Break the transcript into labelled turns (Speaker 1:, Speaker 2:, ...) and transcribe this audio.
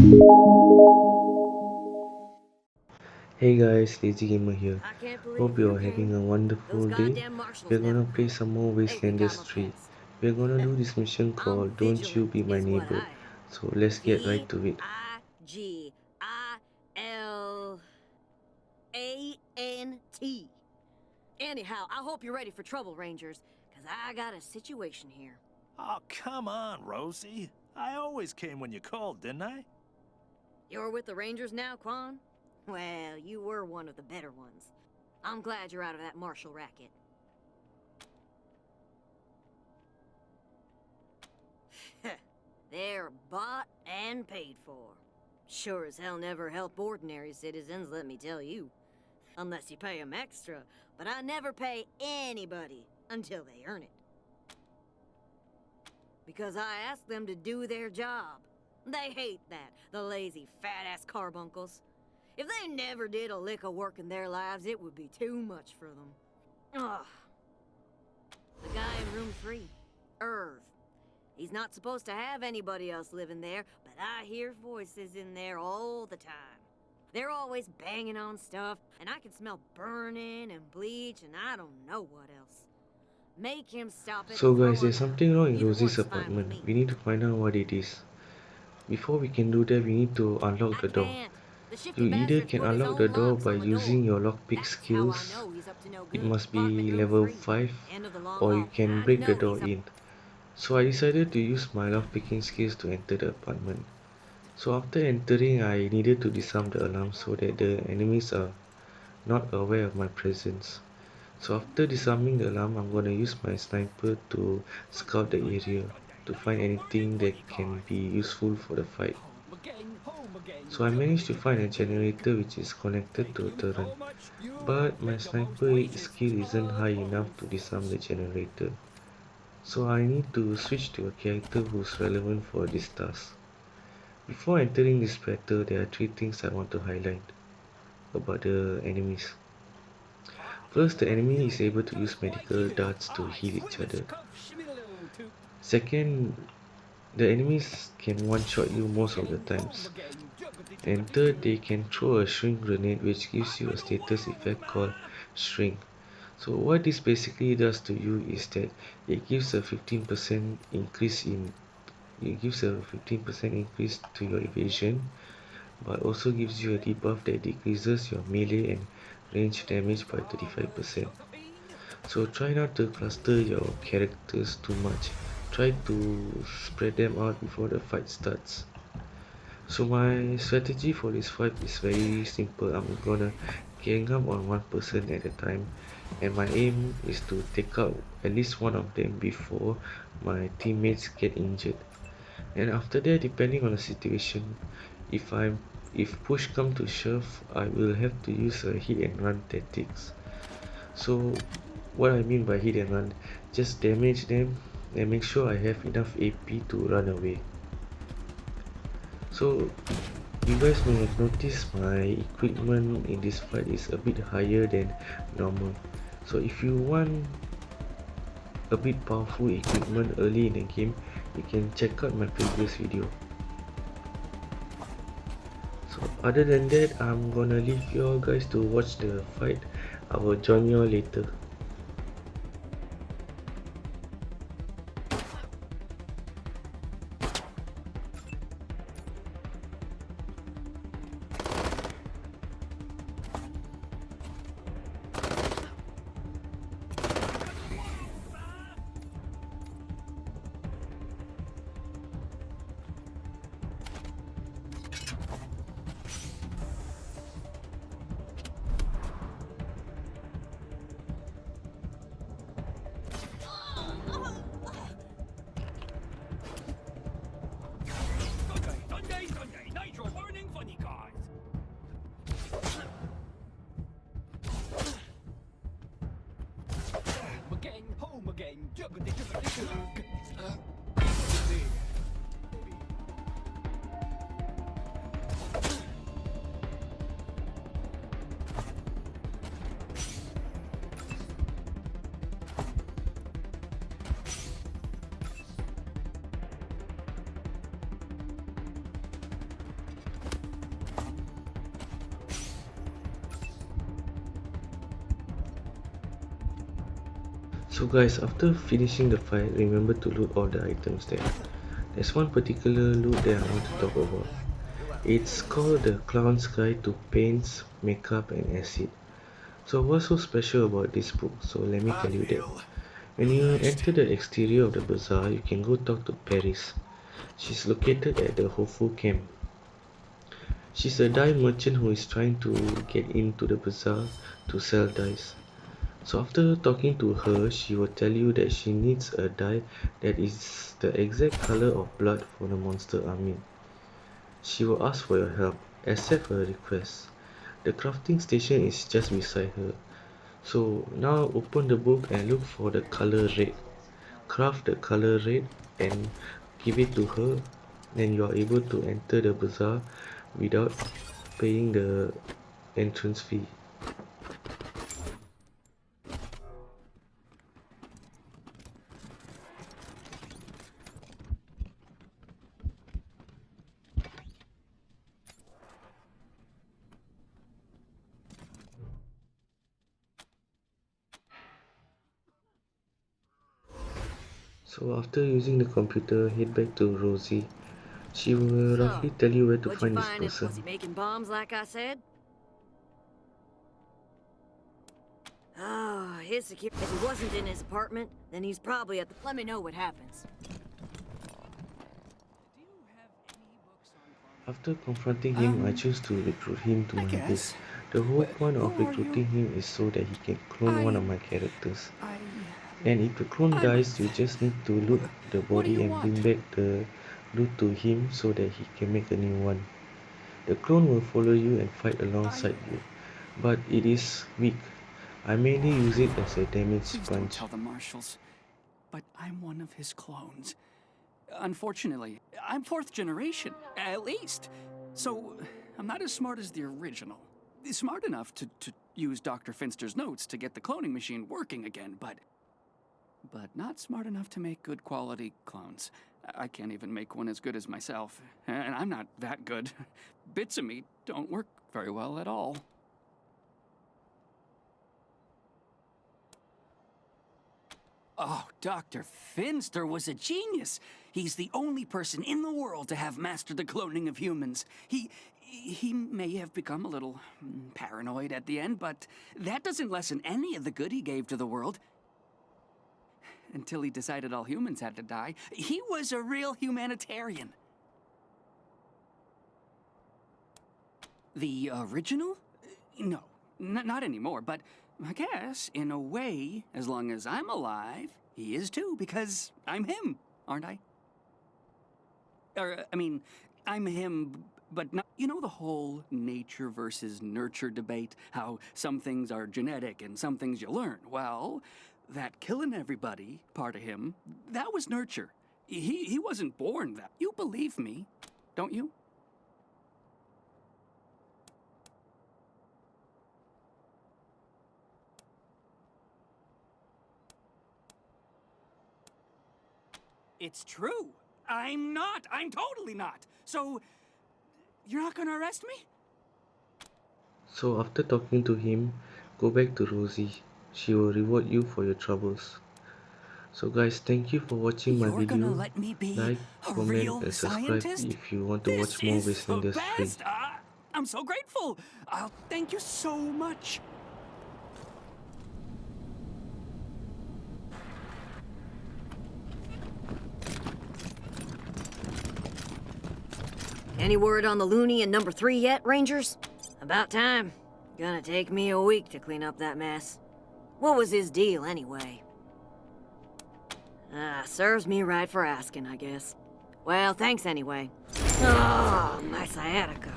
Speaker 1: Hey guys, Lazy Gamer here.
Speaker 2: I can't believe
Speaker 1: Hope
Speaker 2: you
Speaker 1: you're having a
Speaker 2: came. Those
Speaker 1: wonderful day.
Speaker 2: goddamn marshals
Speaker 1: We're
Speaker 2: never
Speaker 1: gonna play
Speaker 2: quit.
Speaker 1: some more
Speaker 2: They think I'm a
Speaker 1: Wastelanders 3.
Speaker 2: pest.
Speaker 1: We're gonna do this mission
Speaker 2: I'm
Speaker 1: called Don't You
Speaker 2: vigilant,
Speaker 1: Be My
Speaker 2: is what
Speaker 1: Neighbor.
Speaker 2: I am.
Speaker 1: So let's get right to it.
Speaker 2: Vigilante. Anyhow, I hope you're ready for trouble, Rangers, because I got a situation here.
Speaker 3: Oh, come on, Rosie. I always came when you called, didn't I?
Speaker 2: You're with the Rangers now, Quan? Well, you were one of the better ones. I'm glad you're out of that marshal racket. They're bought and paid for. Sure as hell never help ordinary citizens, let me tell you. Unless you pay them extra, but I never pay anybody until they earn it. Because I ask them to do their job. They hate that, the lazy, fat-ass carbuncles. If they never did a lick of work in their lives, it would be too much for them. Ugh. The guy in room 3, Irv. He's not supposed to have anybody else living there, but I hear voices in there all the time. They're always banging on stuff, and I can smell burning and bleach and I don't know what else. Make him stop it or
Speaker 1: So
Speaker 2: throw
Speaker 1: guys,
Speaker 2: him
Speaker 1: there's
Speaker 2: out.
Speaker 1: something wrong in
Speaker 2: Either
Speaker 1: Rosie's
Speaker 2: one's fine with
Speaker 1: apartment.
Speaker 2: me.
Speaker 1: We need to find out what it is. Before we can do that, we need to unlock
Speaker 2: I
Speaker 1: the door.
Speaker 2: can't. The shifty
Speaker 1: You either
Speaker 2: bastard's
Speaker 1: can
Speaker 2: put his
Speaker 1: unlock the
Speaker 2: own
Speaker 1: door
Speaker 2: locks
Speaker 1: by
Speaker 2: on the door.
Speaker 1: using your lockpick
Speaker 2: That's how I
Speaker 1: skills.
Speaker 2: know he's up to no
Speaker 1: It
Speaker 2: good.
Speaker 1: must
Speaker 2: Apartment
Speaker 1: be
Speaker 2: room
Speaker 1: level
Speaker 2: 3.
Speaker 1: 5,
Speaker 2: End of the long
Speaker 1: or you
Speaker 2: hall.
Speaker 1: can
Speaker 2: I
Speaker 1: break the
Speaker 2: know
Speaker 1: door
Speaker 2: he's up.
Speaker 1: in. So I decided to use my lockpicking skills to enter the apartment. So after entering, I needed to disarm the alarm so that the enemies are not aware of my presence. So after disarming the alarm, I'm gonna use my sniper to scout the area to find anything that can be useful for the fight. So I managed to find a generator which is connected to a turret, but my sniper skill isn't high enough to disarm the generator. So I need to switch to a character who's relevant for this task. Before entering this battle, there are three things I want to highlight about the enemies. First, the enemy is able to use medical darts to heal each other. Second, the enemies can one-shot you most of the times. And third, they can throw a shrink grenade which gives you a status effect called shrink. So what this basically does to you is that it gives a 15% increase in it gives a 15% increase to your evasion, but also gives you a debuff that decreases your melee and range damage by 35%. So try not to cluster your characters too much. Try to spread them out before the fight starts. So my strategy for this fight is very simple. I'm gonna gang up on one person at a time, and my aim is to take out at least one of them before my teammates get injured. And after that, depending on the situation, if I'm if push come to shove, I will have to use a hit and run tactics. So what I mean by hit and run, just damage them and make sure I have enough AP to run away. So you guys may have noticed my equipment in this fight is a bit higher than normal. So if you want a bit powerful equipment early in the game, you can check out my previous video. So other than that, I'm gonna leave you all guys to watch the fight. I will join you all later. So guys, after finishing the fight, remember to loot all the items there. There's one particular loot that I want to talk about. It's called the Clown's Guide to Paints, Makeup and Acid. So what's so special about this book? So let me tell you that. When you enter the exterior of the bazaar, you can go talk to Paris. She's located at the Hofu camp. She's a dye merchant who is trying to get into the bazaar to sell dyes. So after talking to her, she will tell you that she needs a dye that is the exact color of blood for the monster army. She will ask for your help, accept her request. The crafting station is just beside her. So now open the book and look for the color red. Craft the color red and give it to her. Then you are able to enter the bazaar without paying the entrance fee. So after using the computer, head back to Rosie. She will
Speaker 2: So,
Speaker 1: roughly tell you where to
Speaker 2: what'd you
Speaker 1: find this
Speaker 2: find him? Was he
Speaker 1: person.
Speaker 2: making bombs like I said? Oh, his security. If he wasn't in his apartment, then he's probably at the. Let me know what happens.
Speaker 1: After confronting him, I choose to recruit him to
Speaker 4: I
Speaker 1: my group.
Speaker 4: guess.
Speaker 1: The whole
Speaker 4: But
Speaker 1: point
Speaker 4: who
Speaker 1: of
Speaker 4: are
Speaker 1: recruiting
Speaker 4: you?
Speaker 1: him is so that he can clone one of
Speaker 4: I-
Speaker 1: my characters.
Speaker 4: I...
Speaker 1: And if the clone
Speaker 4: I'm-
Speaker 1: dies, you just need to loot the
Speaker 4: What do
Speaker 1: body
Speaker 4: you
Speaker 1: and bring
Speaker 4: want?
Speaker 1: back the loot to him so that he can make a new one. The clone will follow you and fight alongside you, but it is weak. I mainly use it as a damage
Speaker 4: Please don't
Speaker 1: sponge.
Speaker 4: tell the marshals. But I'm one of his clones. Unfortunately, I'm fourth generation, at least. So, I'm not as smart as the original. Smart enough to use Dr. Finster's notes to get the cloning machine working again, but not smart enough to make good quality clones. I can't even make one as good as myself, and I'm not that good. Bits of me don't work very well at all. Oh, Dr. Finster was a genius. He's the only person in the world to have mastered the cloning of humans. He may have become a little paranoid at the end, but that doesn't lessen any of the good he gave to the world. Until he decided all humans had to die. He was a real humanitarian. The original? No, not anymore, but I guess, in a way, as long as I'm alive, he is too, because I'm him, aren't I? I mean, I'm him, but not... You know the whole nature versus nurture debate? How some things are genetic and some things you learn? Well, that killing everybody part of him, that was nurture. He wasn't born that. You believe me, don't you? It's true. I'm not. I'm totally not. So, you're not gonna arrest me?
Speaker 1: So after talking to him, go back to Rosie. She will reward you for your troubles. So guys, thank you for watching my
Speaker 4: You're gonna
Speaker 1: video.
Speaker 4: let me be
Speaker 1: Like,
Speaker 4: a
Speaker 1: comment
Speaker 4: real
Speaker 1: and subscribe
Speaker 4: scientist?
Speaker 1: if you want to
Speaker 4: This
Speaker 1: watch more
Speaker 4: is the
Speaker 1: Wastelanders free.
Speaker 4: best. I'm so grateful. Thank you so much.
Speaker 2: Any word on the loony in number 3 yet, Rangers? About time. Gonna take me a week to clean up that mess. What was his deal, anyway? Serves me right for asking, I guess. Well, thanks anyway. Oh, my sciatica.